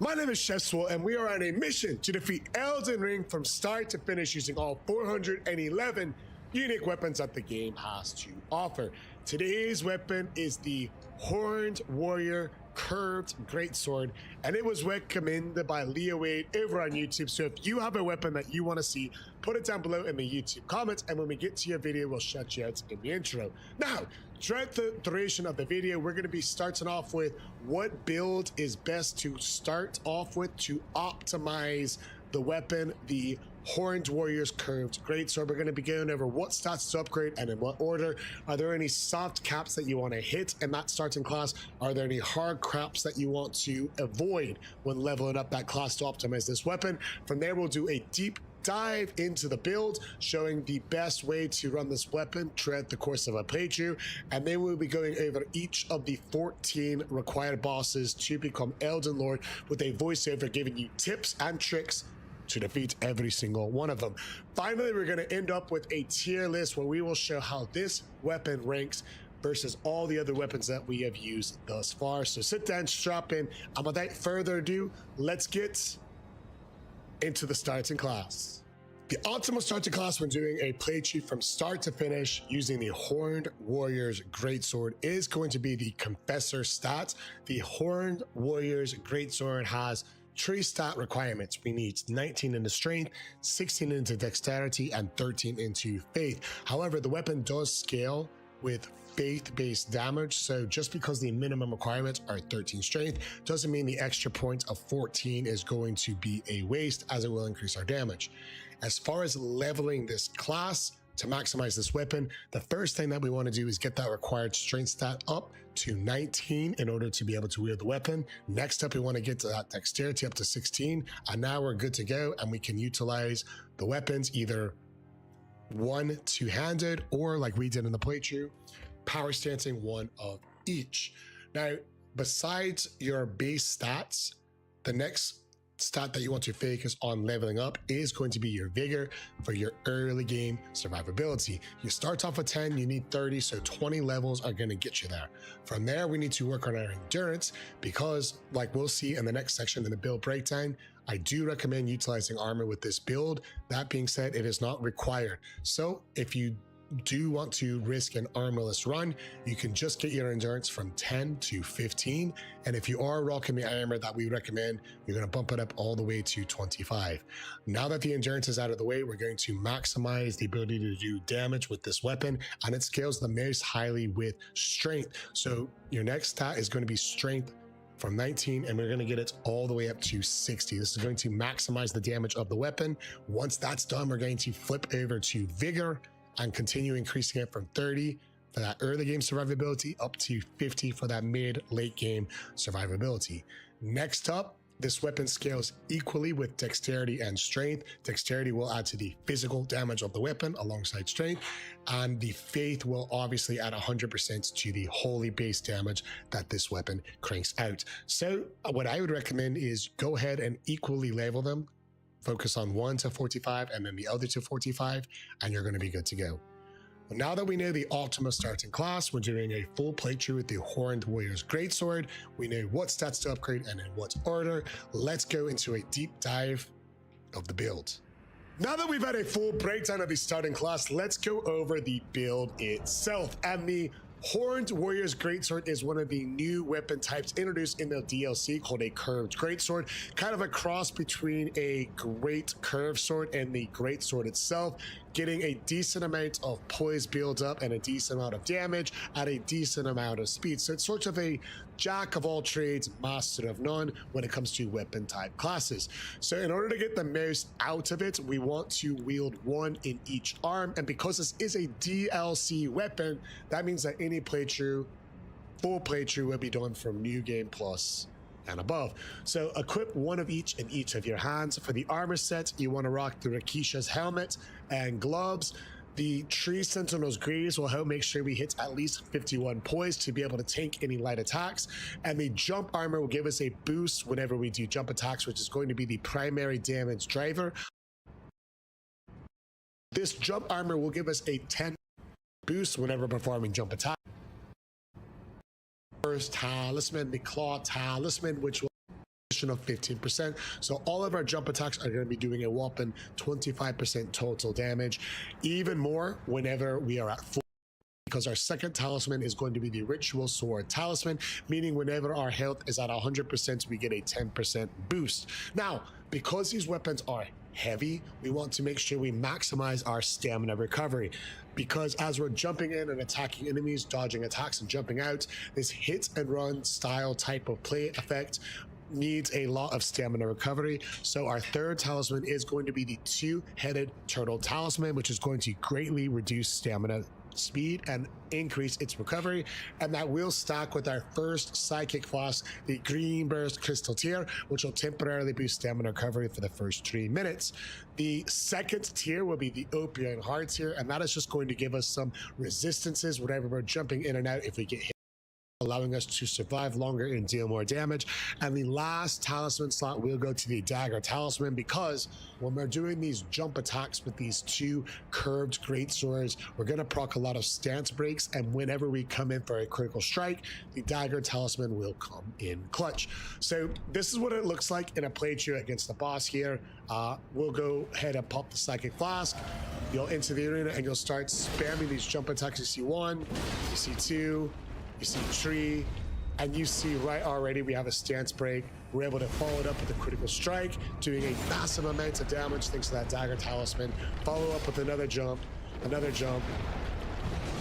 My name is Chefswell, and we are on a mission to defeat Elden Ring from start to finish using all 411 unique weapons that the game has to offer. Today's weapon is the Horned Warrior Curved Greatsword, and it was recommended by Leo Wade over on YouTube. So if you have a weapon that you want to see, put it down below in the YouTube comments, and when we get to your video, we'll shout you out in the intro. Now, throughout the duration of the video, we're going to be starting off with what build is best to start off with to optimize the weapon, the Horned Warrior's Curved Greatsword. We're going to be going over what stats to upgrade and in what order. Are there any soft caps that you want to hit in that starting class? Are there any hard caps that you want to avoid when leveling up that class to optimize this weapon? From there, we'll do a deep dive into the build, showing the best way to run this weapon throughout the course of a playthrough, and then we'll be going over each of the 14 required bosses to become Elden Lord, with a voiceover giving you tips and tricks to defeat every single one of them. Finally, we're going to end up with a tier list where we will show how this weapon ranks versus all the other weapons that we have used thus far. So sit down, strap in, and without further ado, let's get into the starting class. The optimal starting class when doing a playthrough from start to finish using the Horned Warrior's Greatsword is going to be the Confessor stat. The Horned Warrior's Greatsword has 3 stat requirements. We need 19 into strength, 16 into dexterity, and 13 into faith. However, the weapon does scale with faith-based damage, so just because the minimum requirements are 13 strength doesn't mean the extra point of 14 is going to be a waste, as it will increase our damage. As far as leveling this class to maximize this weapon, the first thing that we want to do is get that required strength stat up to 19 in order to be able to wield the weapon. Next up, we want to get to that dexterity up to 16, and now we're good to go, and we can utilize the weapons either one two-handed or, like we did in the playthrough, power stancing one of each. Now, besides your base stats, the next stat that you want to focus on leveling up is going to be your vigor for your early game survivability. You start off with 10, you need 30, so 20 levels are going to get you there. From there, we need to work on our endurance because, like we'll see in the next section in the build breakdown, I do recommend utilizing armor with this build. That being said, it is not required. So if you do want to risk an armorless run, you can just get your endurance from 10 to 15. And if you are rocking the armor that we recommend, you're going to bump it up all the way to 25. Now that the endurance is out of the way, we're going to maximize the ability to do damage with this weapon, and it scales the most highly with strength. So your next stat is going to be strength from 19, and we're going to get it all the way up to 60. This is going to maximize the damage of the weapon. Once that's done, we're going to flip over to vigor and continue increasing it from 30 for that early game survivability up to 50 for that mid-late game survivability. Next up, this weapon scales equally with dexterity and strength. Dexterity will add to the physical damage of the weapon alongside strength, and the faith will obviously add 100% to the holy base damage that this weapon cranks out. So what I would recommend is go ahead and equally level them. Focus on 1 to 45 and then the other to 45, and you're going to be good to go. Now that we know the optimal starting class, we're doing a full playthrough with the Horned Warrior's Greatsword. We know what stats to upgrade and in what order. Let's go into a deep dive of the build. Now that we've had a full breakdown of the starting class, let's go over the build itself. And the Horned Warrior's Greatsword is one of the new weapon types introduced in the DLC called a Curved Greatsword, kind of a cross between a Great Curved Sword and the Greatsword itself, getting a decent amount of poise build up and a decent amount of damage at a decent amount of speed. So it's sort of a jack of all trades, master of none when it comes to weapon type classes. So in order to get the most out of it, we want to wield one in each arm. And because this is a DLC weapon, that means that any playthrough, full playthrough, will be done from New Game Plus and above. So equip one of each in each of your hands. For the armor set, you want to rock the Rakisha's helmet and gloves. The tree Sentinel's greaves will help make sure we hit at least 51 poise to be able to tank any light attacks. And the jump armor will give us a boost whenever we do jump attacks, which is going to be the primary damage driver. This jump armor will give us a 10 boost whenever performing jump attacks. First talisman, the claw talisman, which will additional 15%. So all of our jump attacks are going to be doing a whopping 25% total damage, even more whenever we are at full, because our second talisman is going to be the Ritual Sword Talisman, meaning whenever our health is at 100%, we get a 10% boost. Now, because these weapons are heavy, we want to make sure we maximize our stamina recovery, because as we're jumping in and attacking enemies, dodging attacks and jumping out, this hit and run style type of play effect needs a lot of stamina recovery. So our third talisman is going to be the two-headed turtle talisman, which is going to greatly reduce stamina speed and increase its recovery, and that will stack with our first psychic class, the Green Burst Crystal tier, which will temporarily boost stamina recovery for the first 3 minutes. The second tier will be the Ophion Heart tier, and that is just going to give us some resistances whenever we're jumping in and out if we get hit, allowing us to survive longer and deal more damage. And the last talisman slot will go to the Dagger Talisman, because when we're doing these jump attacks with these two curved great swords, we're going to proc a lot of stance breaks, and whenever we come in for a critical strike, the Dagger Talisman will come in clutch. So this is what it looks like in a playthrough against the boss here. We'll go ahead and pop the Psychic Flask. You'll enter the arena and you'll start spamming these jump attacks. You see 1, you see 2, you see 3, and you see right already we have a stance break. We're able to follow it up with a critical strike, doing a massive amount of damage thanks to that Dagger Talisman. Follow up with another jump,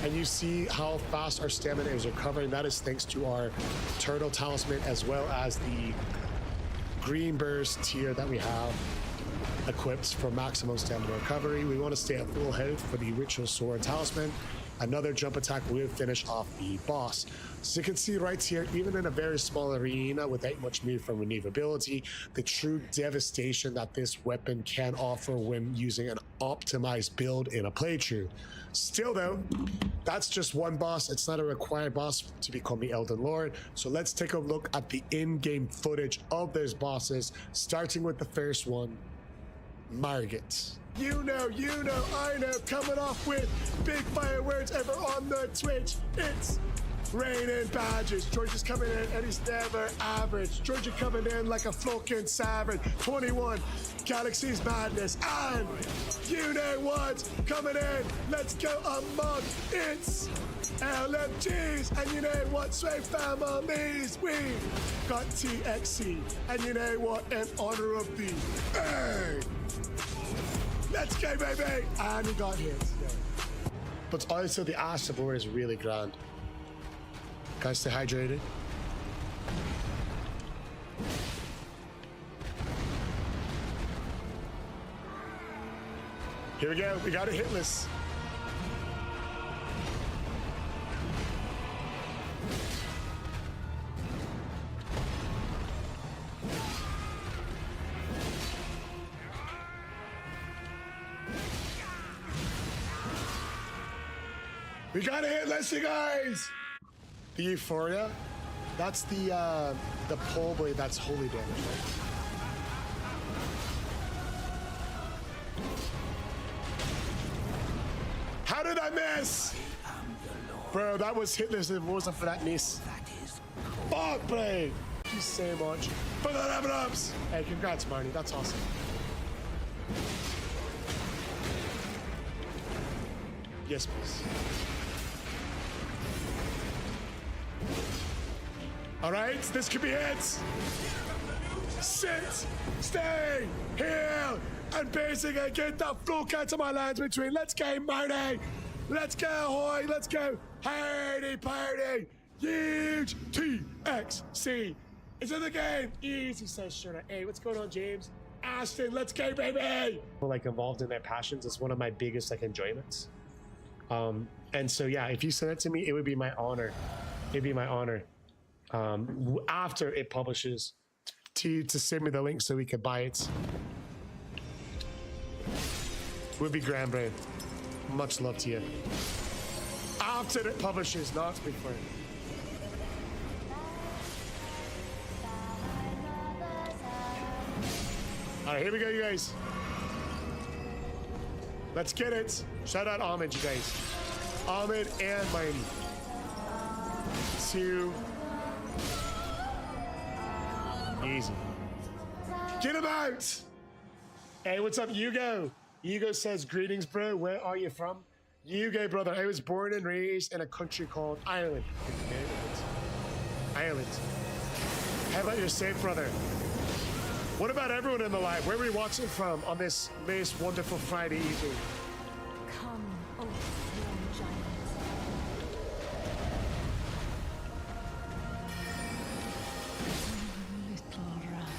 and you see how fast our stamina is recovering. That is thanks to our Turtle Talisman, as well as the Green Burst tier that we have equipped for maximum stamina recovery. We want to stay at full health for the Ritual Sword Talisman. Another jump attack will finish off the boss. So you can see right here, even in a very small arena without much need for maneuverability, the true devastation that this weapon can offer when using an optimized build in a playthrough. Still though, that's just one boss. It's not a required boss to become the Elden Lord. So let's take a look at the in-game footage of those bosses, starting with the first one, Margit. You know, I know, coming off with big fireworks ever on the Twitch. It's raining badges. George is coming in and he's never average. George is coming in like a fucking savage. 21, Galaxy's Madness. And you know what? Coming in, let's go amok. It's LMGs. And you know what? Sway families. We got TXC. And you know what? In honor of the let's go, baby! And he got hit. Yeah. But also the Ash Board is really grand. Guys, stay hydrated. Here we go. We got a hit list. We got a hit list, you guys! The Euphoria, that's the pole blade, that's holy damage, right? How did I miss? Bro, that was hitless if it wasn't for that miss. Fuck, bro! Thank you so much for the level ups! Hey, congrats, Marnie, that's awesome. Yes, please. All right, this could be it. Sit, stay, heal, and basically get the fuck out of my lands between. Let's go, Marty. Let's go, hoy. Let's go. Party, party. Huge TXC is in the game. Easy, says Shona. Hey, what's going on, James? Ashton, let's go, baby. Like involved in their passions is one of my biggest like enjoyments. And so yeah, if you send it to me, it would be my honor. It'd be my honor. After it publishes, to send me the link so we could buy it. Would be grand, brain. Much love to you. After it publishes, not before. All right, here we go, you guys. Let's get it. Shout out Ahmed, you guys. Ahmed and Miami. 2. Easy. Get him out! Hey, what's up, Hugo? Hugo says, greetings, bro. Where are you from? Hugo, brother. I was born and raised in a country called Ireland. Ireland. How about yourself, brother? What about everyone in the live? Where are we watching from on this most wonderful Friday evening? Come, O sworn giants. Little Ryan,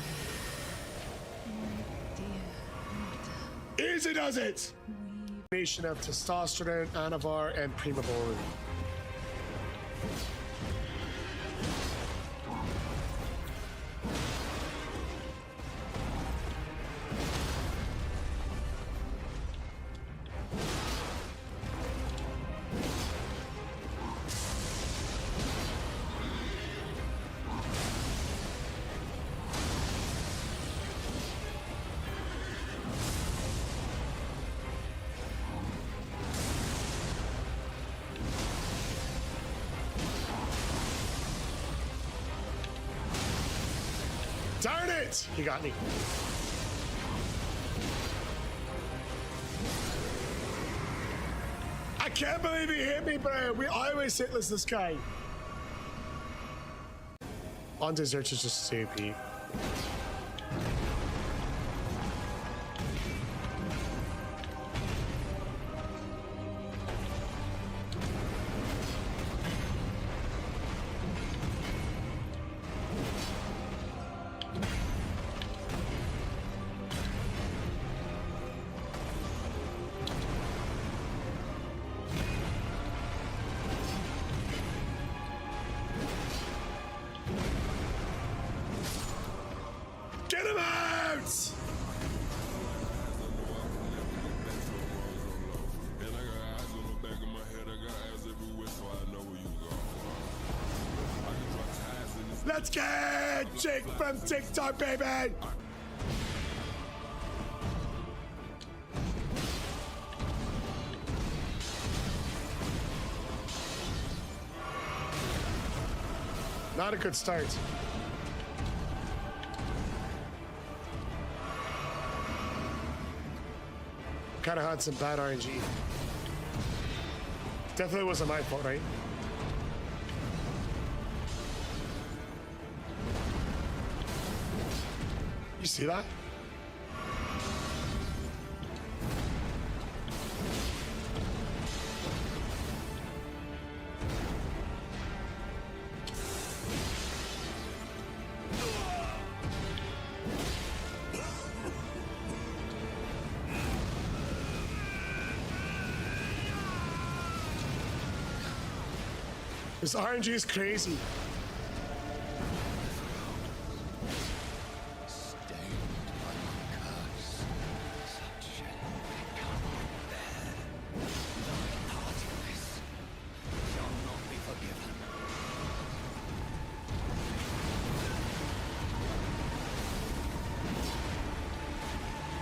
my dear mother. Easy does it! Combination of testosterone, anavar, and primavera. Darn it! He got me. I can't believe he hit me, bro. We always hitless this guy. On desert is just so OP. Get him out! Let's get Jake from TikTok, baby! Not a good start. Kind of had some bad RNG. Definitely wasn't my fault, right? You see that? This RNG is crazy.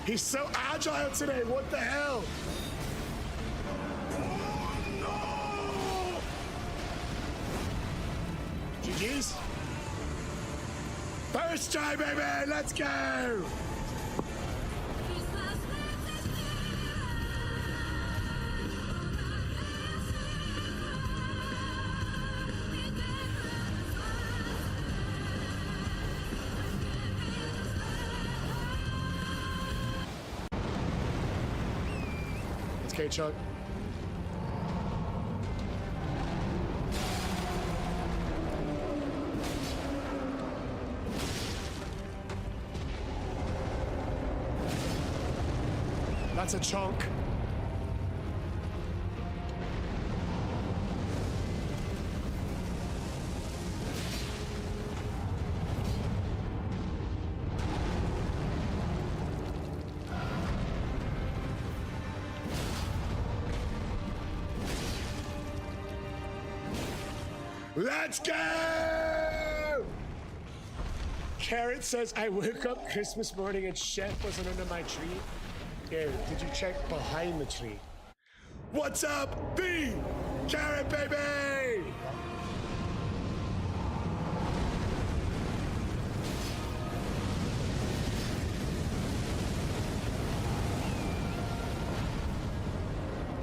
He's so agile today, what the hell? GG's. First try, baby, let's go! Let's go, Chuck. That's a chunk. Let's go! Carrot says, I woke up Christmas morning and Chef wasn't under my tree. Yeah, did you check behind the tree? What's up, B? Carrot, baby!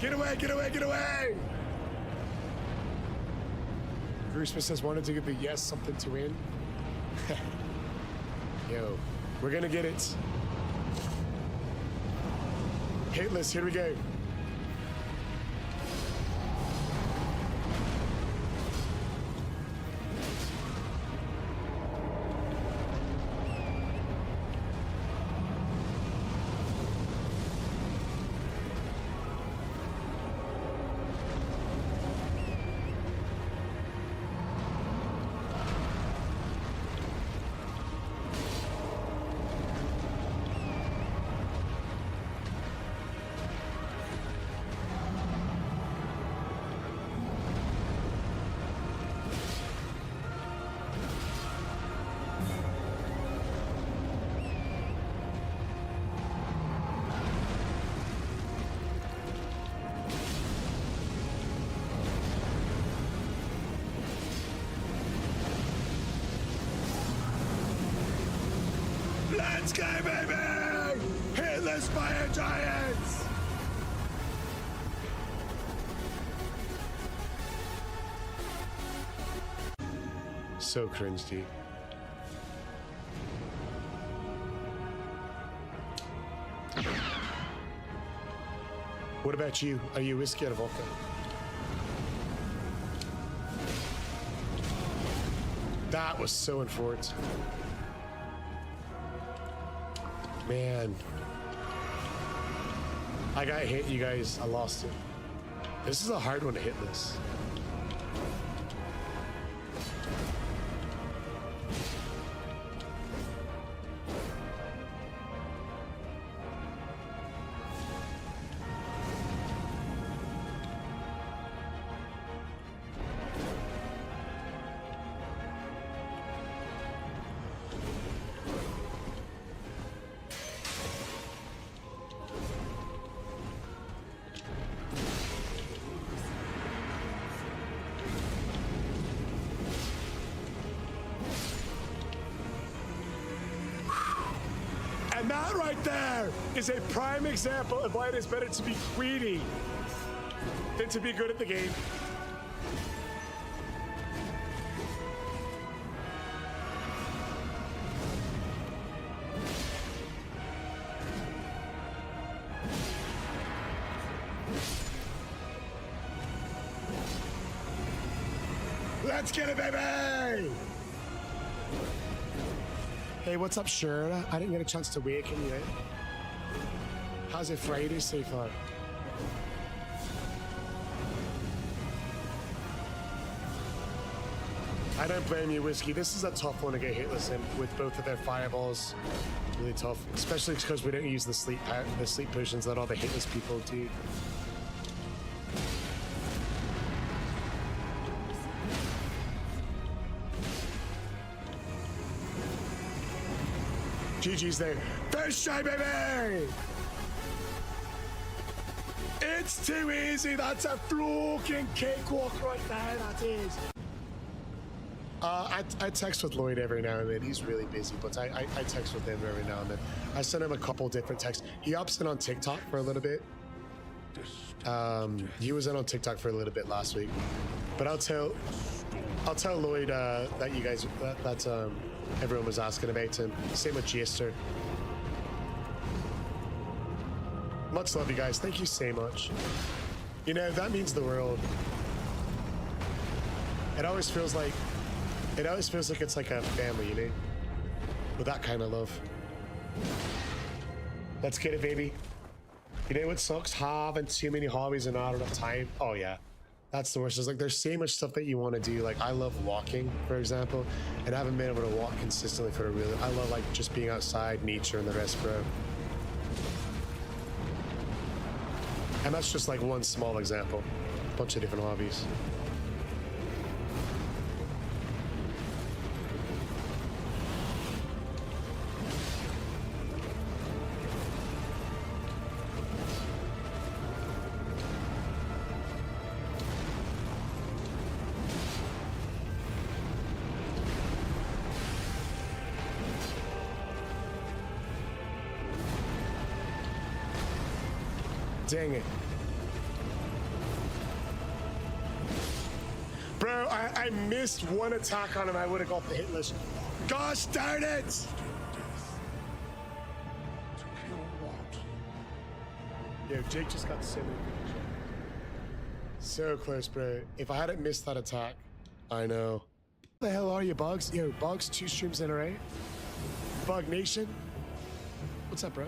Get away, get away, get away! Christmas says wanted to give the yes something to win. Yo, we're gonna get it. Hitless, here we go. Let's go, baby! Hitless fire giants! So cringe, dude. What about you? Are you whiskey or vodka? That was so unfortunate. Man, I got hit, you guys. I lost it. This is a hard one to hit this. And that right there is a prime example of why it is better to be greedy than to be good at the game. Let's get it, baby! Hey, what's up, Shura? I didn't get a chance to waken you. How's your Friday so far? I don't blame you, Whiskey. This is a tough one to get hitless in with both of their fireballs. Really tough, especially because we don't use the sleep potions that all the hitless people do. GG's there. First try, baby! It's too easy. That's a fucking cakewalk right there. That is. I text with Lloyd every now and then. He's really busy, but I text with him every now and then. I send him a couple different texts. He ups in on TikTok for a little bit. He was in on TikTok for a little bit last week. But I'll tell Lloyd that you guys that everyone was asking about him. Same with Jaster. Much love, you guys. Thank you so much. You know, that means the world. It always feels like it's like a family, you know? With that kind of love. Let's get it, baby. You know what sucks? Having too many hobbies and not enough time. Oh yeah. That's the worst. It's like there's so much stuff that you want to do. Like I love walking, for example, and I haven't been able to walk consistently for a really. I love like just being outside, nature, and the rest, bro. And that's just like one small example. A bunch of different hobbies. Dang it. Bro, I missed one attack on him. I would have got the hit list. Gosh darn it! To kill what? Yo, Jake just got so many things. So close, bro. If I hadn't missed that attack, I know. What the hell are you, Bugs? Yo, Bugs, 2 streams in a row. Bug Nation. What's up, bro?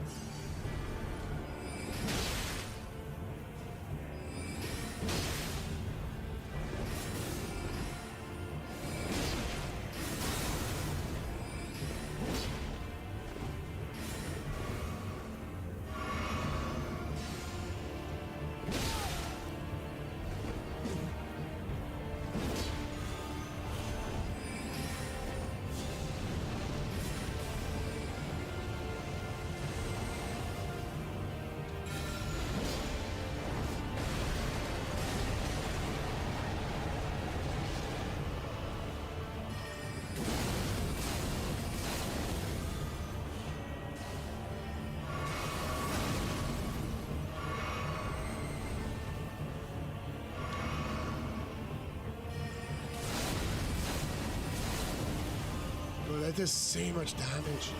Bro, that does so much damage.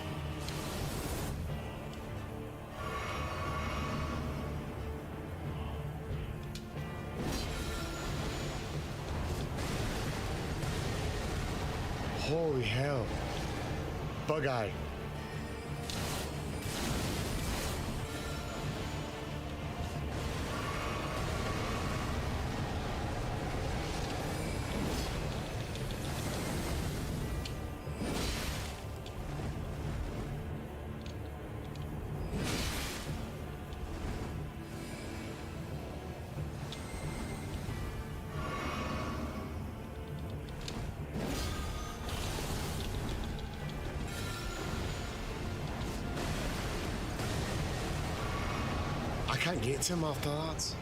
Holy hell. Bug eye. I can't get to him after that.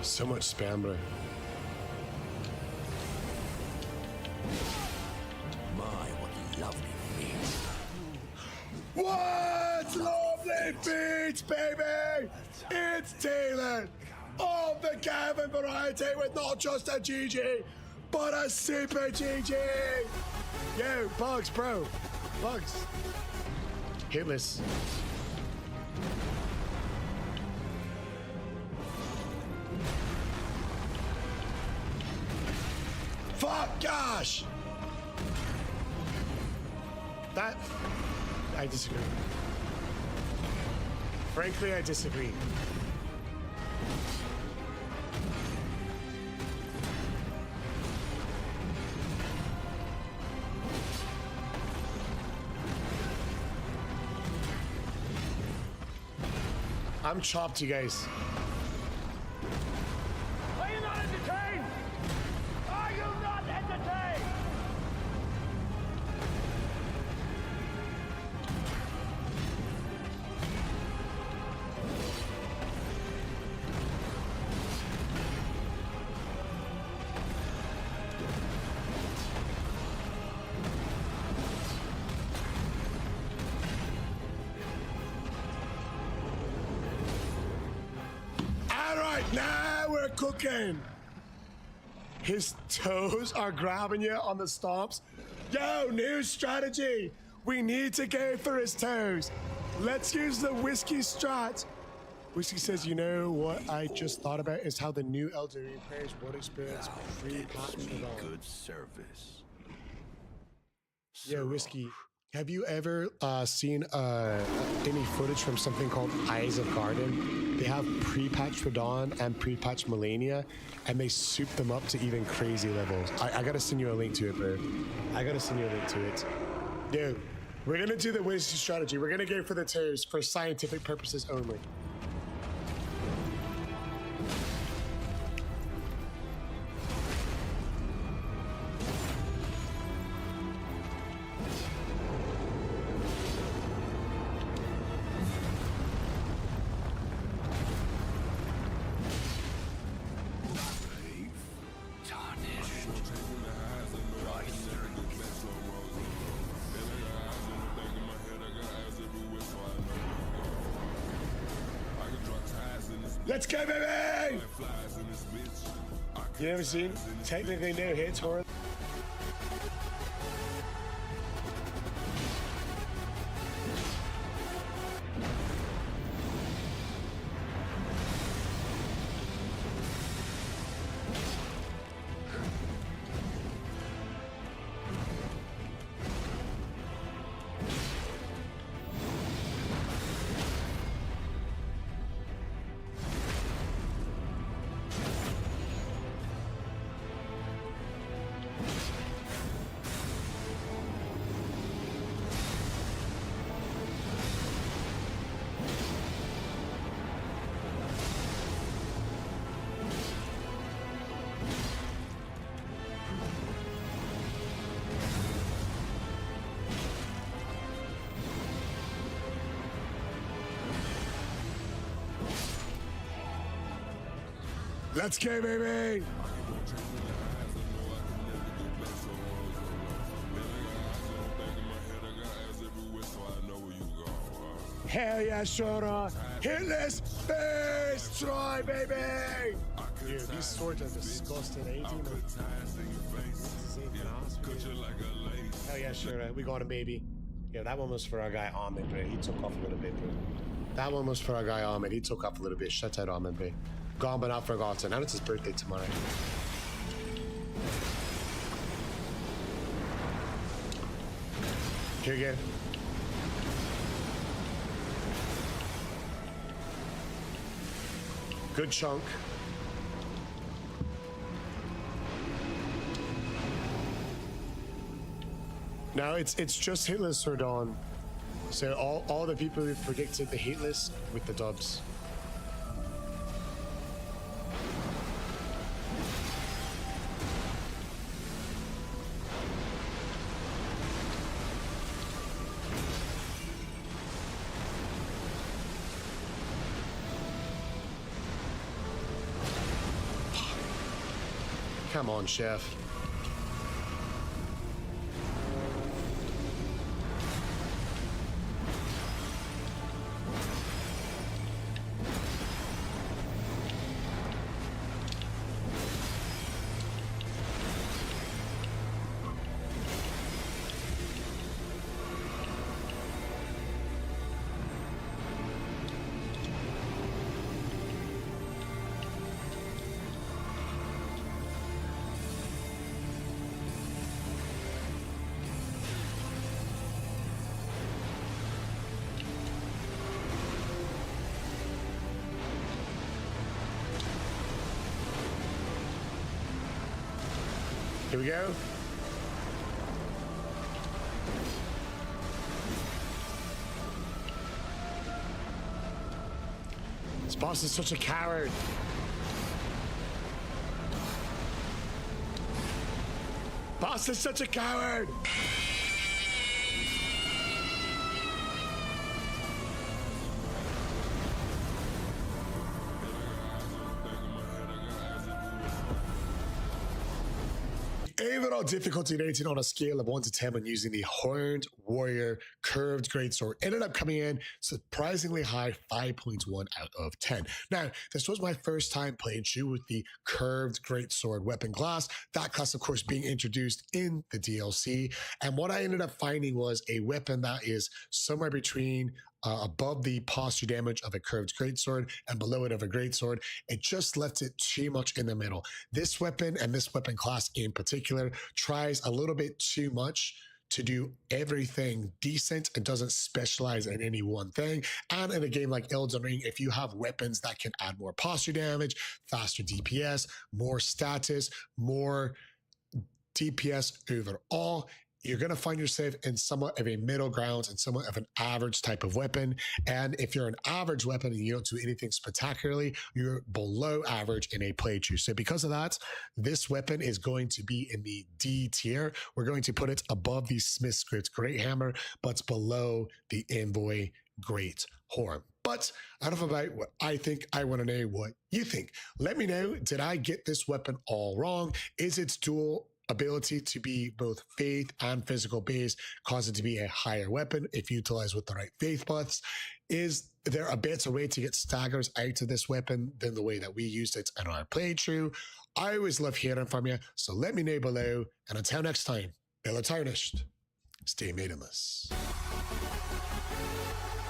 So much spam, bro. My, what lovely feet. What lovely feet, baby! It's Taylor of the Gavin variety with not just a GG, but a super GG! Yo, Bugs, bro. Bugs. Hitless. Fuck, gosh! That... I disagree. Frankly, I disagree. I'm chopped, you guys. Are you not entertained? Are you not entertained? Now we're cooking. His toes are grabbing you on the stomps. Yo, new strategy. We need to go for his toes. Let's use the whiskey strat. Whiskey says, you know what I just thought about is how the new Elden Ring players would experience free patch for all. Good service. Yo, Whiskey, have you ever seen any footage from something called Eyes of Garden? They have pre-patched Radagon and pre-patched Malenia, and they soup them up to even crazy levels. I gotta send you a link to it, bro. I gotta send you a link to it. Yo, we're gonna do the whiskey strategy. We're gonna go for the toes for scientific purposes only. Let's go, baby! You ever seen technically no hits for it? Let's go, baby! Hell yeah, Shora! Hitless Beast Try, baby! Dude, these swords are disgusting. 18 Hell yeah, Shora. We got him, baby. Yeah, that one was for our guy Ahmed, bro. He took off a little bit, bro. That one was for our guy Ahmed. He took off a little bit. Shut out, Ahmed, bro. Gone but not forgotten. And it's his birthday tomorrow. Here you go. Good chunk. Now it's just hitless or dawn. So all the people who predicted the hitless with the dubs. Come on, chef. Here we go. This boss is such a coward. Boss is such a coward. Overall difficulty rating on a scale of 1 to 10 when using the Horned Warrior Curved Greatsword ended up coming in surprisingly high, 5.1 out of 10. Now, this was my first time playing through with the Curved Greatsword weapon class. That class, of course, being introduced in the DLC. And what I ended up finding was a weapon that is somewhere between above the posture damage of a curved greatsword and below it of a greatsword. It just left it too much in the middle. This weapon and this weapon class in particular tries a little bit too much to do everything decent and doesn't specialize in any one thing. And in a game like Elden Ring, if you have weapons that can add more posture damage, faster DPS, more status, more DPS overall, you're going to find yourself in somewhat of a middle ground and somewhat of an average type of weapon. And if you're an average weapon and you don't do anything spectacularly, you're below average in a playthrough. So because of that, this weapon is going to be in the D tier. We're going to put it above the Smith's Great Hammer, but below the Envoy Great Horn. But enough about what I think. I want to know what you think. Let me know, did I get this weapon all wrong? Is its dual ability to be both faith and physical based, cause it to be a higher weapon if utilized with the right faith buffs. Is there a better way to get staggers out of this weapon than the way that we used it in our playthrough? I always love hearing from you, so let me know below. And until next time, Bill Tarnished, stay maidenless.